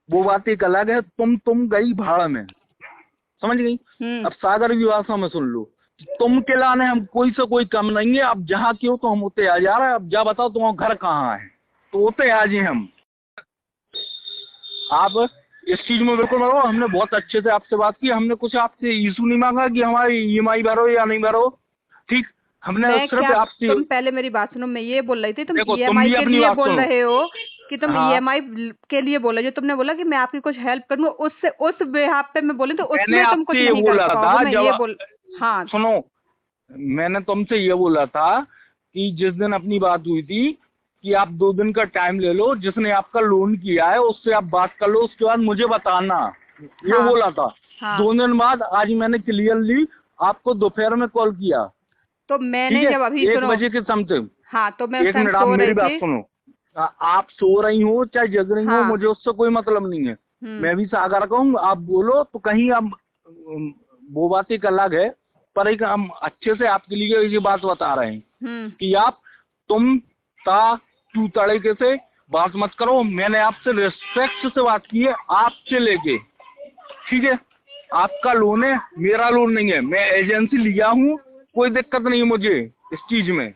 वो बात एक अलग है। तुम गई भाड़ में, समझ गई। अब सागर की भाषा में सुन लो, तुम के लाने हम कोई से कोई कम नहीं है। अब जहाँ क्यों तो हम उतने आ जा रहे हैं। अब जा बताओ तुम्हारा घर कहाँ है, तो उतने आ जाए हम। आप इस चीज में बिल्कुल रहो। हमने बहुत अच्छे से आपसे बात की, हमने कुछ आपसे इशू नहीं मांगा कि हमारी ईएमआई भरो या नहीं भरो, ठीक। हमने सिर्फ आपसे, तुम पहले मेरी बात सुनो, मैं ये बोल रही थी, तुम देखो तुम ईएमआई भी के अपनी लिए बात बोल सुनो। रहे हो कि तुम हाँ, ईएमआई के लिए बोल रहे हो। तुमने बोला कि मैं आपकी कुछ हेल्प करूंगा, उससे उस बेहाफ पे मैं बोली तो मैंने उसमें तुम कुछ आपसे ये नहीं कर बोला था पाओगे, मैं ये जब, बोल। हाँ सुनो, मैंने तुमसे ये बोला था कि जिस दिन अपनी बात हुई थी कि आप 2 दिन का टाइम ले लो, जिसने आपका लोन किया है उससे आप बात कर लो, उसके बाद मुझे बताना, ये हाँ बोला था। हाँ 2 दिन बाद आज मैंने क्लियरली आपको दोपहर में कॉल किया, तो ठीक मैंने है, जब अभी 1 बजे के समथिंग। हाँ तो मैं उस एक टाइम मिनट, आप सो मेरी रही बात थी। सुनो। आप सो रही हो चाहे जग रही हो, हाँ। मुझे उससे कोई मतलब नहीं है। मैं भी सागर का हूँ, आप बोलो तो कहीं अब वो बात एक अलग है, पर एक हम अच्छे से आपके लिए ये बात बता रहे हैं कि आप तुम ता तू तरीके से बात मत करो। मैंने आपसे रिस्पेक्ट से बात की है, आपसे लेके, ठीक है। आपका लोन है, मेरा लोन नहीं है। मैं एजेंसी लिया हूँ, कोई दिक्कत नहीं है मुझे इस चीज में।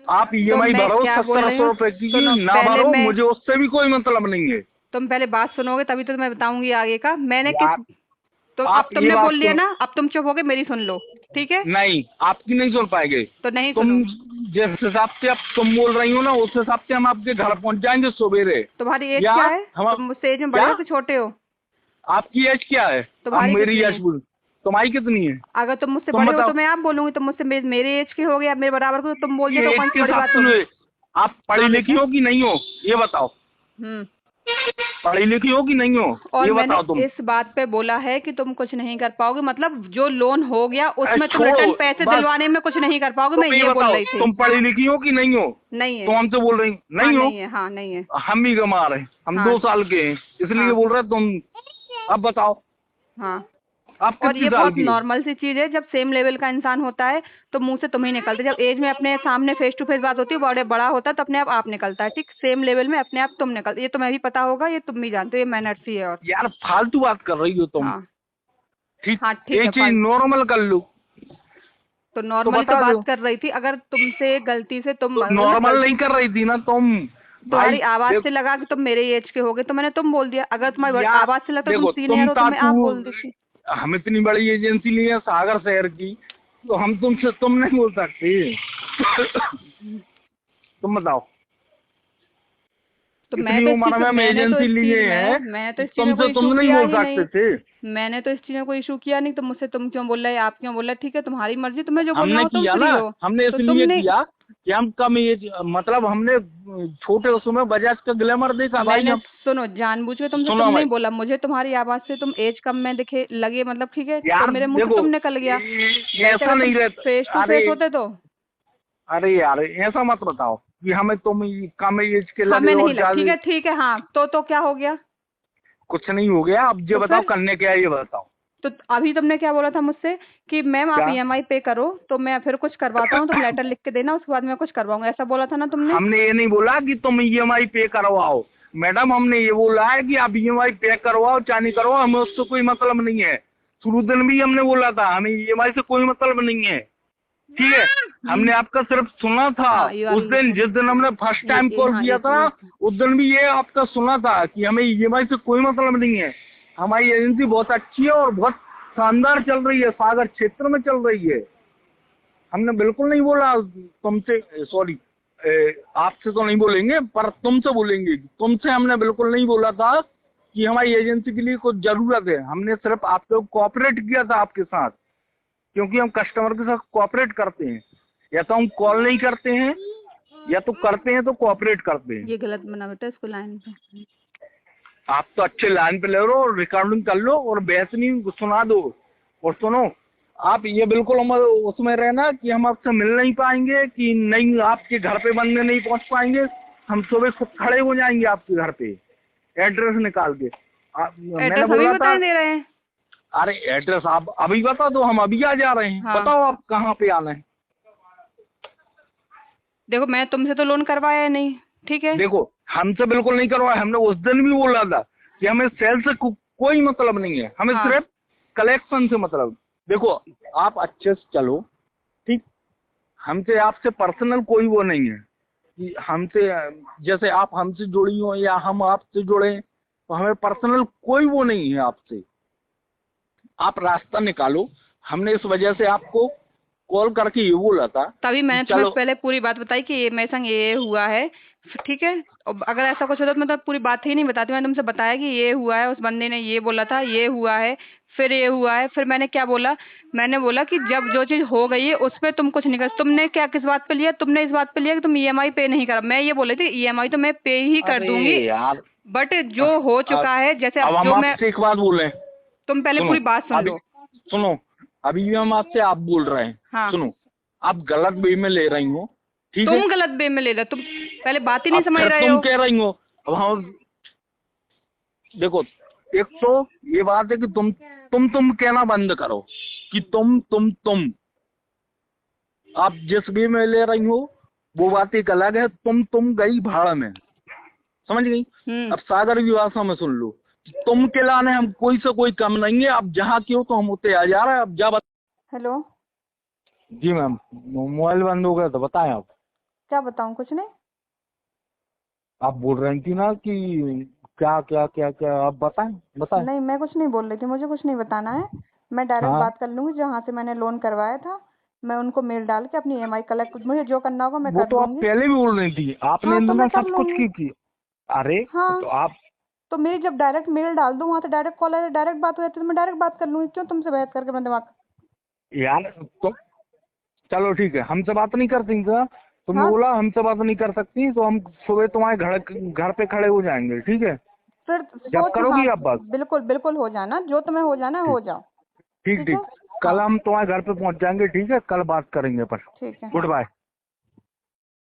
आप तो ईएमआई मैं भरो क्या बोल रही 70-80 हूँ, रुपए की, सुनो ना पहले भरो, मैं, मुझे उससे भी कोई मतलब नहीं है। तुम पहले बात सुनोगे तभी तो मैं बताऊंगी आगे का। मैंने किस, यार, तो अब आप ये तुमने बात बोल लिया सुनो। ना, अब तुम चुप हो गए, मेरी सुन लो, ठीक है। नहीं, आपकी नहीं सुन पाएंगे। तो नहीं तुम सुनो। जिस हिसाब से अब तुम बोल रही हो ना, उस हिसाब से हम आपके घर पहुंच जाएंगे सवेरे। तुम्हारी एज या क्या है? हम, तुम मुझसे एज में बड़े क्या, हो कि छोटे हो? आपकी एज क्या है? अब तुम्हारी मेरी कितनी एज है? बोल, तुम्हारी कितनी है? अगर तुम मुझसे तुम बड़े हो बताओ। तो मैं आप बोलूंगी, तुम मुझसे मेरे एज के हो गए, आप मेरे बराबर को, तो तुम बोल दिया तो ये एज कौन के सी बड़ी हिसाब बात होगी? से आप पढ़ी हाँ लिखी बेटा। हो कि नहीं हो, ये बताओ। हम्म। पढ़ी लिखी हो कि नहीं हो, और ये मैंने बताओ तुम। इस बात पे बोला है कि तुम कुछ नहीं कर पाओगे, मतलब जो लोन हो गया अरे उसमें तुम छोड़ो, रिटर्न पैसे बस दिलवाने में कुछ नहीं कर पाओगे, मैं तुम ये ये बोल बताओ, रही थी। तुम पढ़ी लिखी हो कि नहीं हो? नहीं है। तो हमसे बोल रही हाँ नहीं हो। नहीं है, हाँ नहीं है। हम भी कमा रहे हैं, हम हाँ 2 साल के हैं, इसलिए हाँ बोल रहे हैं तुम। अब बताओ, हाँ। आप और कितनी ये साल बहुत की हो? नॉर्मल सी चीज है, जब सेम लेवल का इंसान होता है तो मुंह से तुम ही निकलते, जब एज में अपने सामने फेस टू फेस बात होती है, बड़े बड़ा होता है तो अपने आप निकलता है, ठीक। सेम लेवल में अपने आप तुम निकलते, ये तुम्हें भी पता होगा, ये तुम भी जानते हो, ये मैनर्स ही है। और यार फालतू बात कर रही हो तुम, हाँ ठीक। हाँ ठीक ये है चीज फालतू। नॉर्मल कर लो, तो तो नॉर्मली तो बता बात दो। कर रही थी, अगर तुमसे गलती से तुम, तो मतलब नॉर्मल नहीं कर रही थी ना तुम, तुम्हारी भाई। आवाज देख से लगा कि तुम मेरे एज के होगे तो मैंने तुम बोल दिया, अगर तुम्हारी यार, आवाज से लगता तुम देखो सीनियर तुम हो तो मैं आप तातू, बोल देती। हम इतनी बड़ी एजेंसी लिए हैं सागर शहर की, तो हम तुमसे तुम नहीं बोल सकते। तुम बताओ, तो मैं इतनी तो इस उम्र चीज में हम मैंने तो एजेंसी इस चीज लिए हैं, में मैं तो इस चीज में कोई तुमसे इशू तुम नहीं किया बोल ही सकते नहीं। थे। मैंने तो इस चीज में कोई इशू किया नहीं, तो मुझसे तुम क्यों बोल रहे हैं, आप क्यों बोल रहे हैं, ठीक है तुम्हारी मर्जी, तुम्हें जो बोलना हमने हो, तुम किया ना, फ्री हो। हमने तो इसलिए तुमने, किया कि हम कम एज, मतलब हमने छोटे उसमें बजाज का ग्लैमर देखा भाई मैंने हम। सुनो जानबूझ के तुमसे तुम सुनो नहीं भाई, बोला, मुझे तुम्हारी आवाज से तुम एज कम में दिखे लगे, मतलब ठीक है, तो यार मेरे मुंह से देखो, तुम निकल गया। वैसे ऐसा अगर तुम नहीं फेस रहता। टू अरे, फेस होते तो अरे यार ऐसा मत बताओ कि हमें तुम कम एज के लगे हमें नहीं और लग, ठीक ज्यादा। है ठीक है, हाँ तो क्या हो गया? कुछ नहीं हो गया, अब ये तो बताओ फिर, करने क्या है, ये बताओ। तो अभी तुमने क्या बोला था मुझसे कि मैम आप क्या, ईएमआई पे करो तो मैं फिर कुछ करवाता हूँ, तुम लेटर लिख के देना, उसके बाद मैं कुछ करवाऊंगा, ऐसा बोला था ना तुमने? हमने ये नहीं बोला कि तुम ईएमआई पे करवाओ मैडम, हमने ये बोला है कि आप ईएमआई पे करवाओ चाहे नहीं करवाओ, हमें उससे कोई मतलब नहीं है। शुरू दिन भी हमने बोला था, हमें ईएमआई से कोई मतलब नहीं है, ठीक है। हमने आपका सिर्फ सुना था। हाँ ये उस वाली दिन जिस दिन हमने फर्स्ट टाइम कॉल हाँ किया था, ये उस दिन भी ये आपका सुना था कि हमें ईएमआई से कोई मतलब नहीं है। हमारी एजेंसी बहुत अच्छी है और बहुत शानदार चल रही है, सागर क्षेत्र में चल रही है। हमने बिल्कुल नहीं बोला तुमसे, सॉरी, आपसे तो नहीं बोलेंगे पर तुमसे बोलेंगे, तुमसे हमने बिल्कुल नहीं बोला था कि हमारी एजेंसी के लिए कुछ जरूरत है। हमने सिर्फ आपको कोऑपरेट किया था आपके साथ, क्योंकि हम कस्टमर के साथ कोऑपरेट करते हैं। या तो हम कॉल नहीं करते हैं, या तो करते हैं तो कोऑपरेट करते हैं। ये गलत बना बेटा, इसको लाइन पे। आप तो अच्छे लाइन पे ले लो, रिकॉर्डिंग कर लो और बेहतरीन सुना दो। और सुनो, आप ये बिल्कुल हम उसमें रहना कि हम आपसे मिल नहीं पाएंगे, कि नहीं आपके घर पे बंदे नहीं पहुंच पाएंगे। हम सुबह खुद खड़े हो जाएंगे आपके घर पे, एड्रेस निकाल के। मैंने एड्रेस अभी बोला था, बता दे रहे हैं? अरे एड्रेस आप अभी बता दो, हम अभी आ जा रहे हैं। हाँ बताओ आप कहाँ पे आना है। देखो मैं तुमसे तो लोन करवाया नहीं, ठीक है। देखो हमसे बिल्कुल नहीं करवाया, हमने उस दिन भी बोला था कि कि हमें सेल से कोई मतलब नहीं है, हमें हाँ। सिर्फ कलेक्शन से मतलब। देखो आप अच्छे से चलो, ठीक, हमसे आपसे पर्सनल कोई वो नहीं है कि हमसे, जैसे आप हमसे जुड़ी हो या हम आपसे जुड़े, तो हमें पर्सनल कोई वो नहीं है आपसे। आप रास्ता निकालो। हमने इस वजह से आपको कॉल करके ये बोला था तभी कि मैंने तुम्हें चलो। पहले पूरी बात बताई कि ये मेरे संग ये हुआ है, ठीक है। और अगर ऐसा कुछ होता तो मैं तो पूरी बात ही नहीं बताती, मैंने तुमसे बताया कि ये हुआ है, उस बंदे ने ये बोला था, ये हुआ है, फिर ये हुआ है, फिर मैंने क्या बोला, मैंने बोला कि जब जो चीज हो गई है उस पर तुम कुछ नहीं कर, तुमने क्या किस बात पे लिया, तुमने इस बात पे लिया कि तुम ईएमआई पे नहीं करा। मैं ये बोल रही थी ईएमआई तो मैं पे ही कर अरे दूंगी, यार, बट जो हो चुका है, जैसे अब अब हम जो मैं, आपसे एक बात बोले, तुम पहले सुनो पूरी बात सुन अभी, लो। सुनो, अभी भी हम आपसे आप बोल रहे हैं, हाँ, सुनो, आप गलत वे में ले रही हो, ठीक है। तुम गलत वे में ले रहे हो, तुम पहले बात ही नहीं अब समझ फिर रहे तुम हो। कह रही हो, अब हम देखो, एक तो ये बात है कि तुम कहना बंद करो कि तुम आप जिस वे में ले रही हो वो बात एक अलग है। तुम गई भाड़ में, समझ गई। अब सागर की भाषा में सुन लो, तुम के लाने हम कोई से कोई कम नहीं है। अब जहाँ क्यों तो हम उतने आ जा रहे हैं। अब जा हेलो, जी मैम, मोबाइल बंद हो गया तो बताएं आप। क्या बताऊं, कुछ नहीं। आप बोल रही थी ना कि क्या क्या क्या क्या, आप बताएं बताएं। नहीं, मैं कुछ नहीं बोल रही थी, मुझे कुछ नहीं बताना है। मैं डायरेक्ट हाँ, बात कर लूंगी, जहाँ से मैंने लोन करवाया था मैं उनको मेल डाल के अपनी ईएमआई कलेक्ट, मुझे जो करना होगा मैं वो कर तो आप दूंगी। पहले भी बोल रही थी, आपने हाँ, इन तो दिनों मैं कर सब कुछ लूंगी। की। अरे हाँ, तो आप, तो मेरी जब डायरेक्ट मेल डाल दूँ वहाँ से डायरेक्ट कॉल आए, डायरेक्ट बात हो जाती है, तो मैं डायरेक्ट बात कर लूंगी, क्यों तुमसे बहस करके अपना दिमाग। यार तो चलो ठीक है, हमसे बात नहीं करती क्या? तुमने हाँ, बोला हमसे बात नहीं कर सकती, तो हम सुबह तुम्हारे घर पे खड़े हो जाएंगे, ठीक है। फिर जब सोच, हाँ, करोगी आप बात, बिल्कुल बिल्कुल हो जाना, जो तुम्हें हो जाना है, ठीक हो जाओ। ठीक ठीक है। ठीक। कल हाँ, हम तुम्हारे घर पे पहुंच जाएंगे, ठीक है, कल बात करेंगे अपन। ठीक है, गुड हाँ। बाय।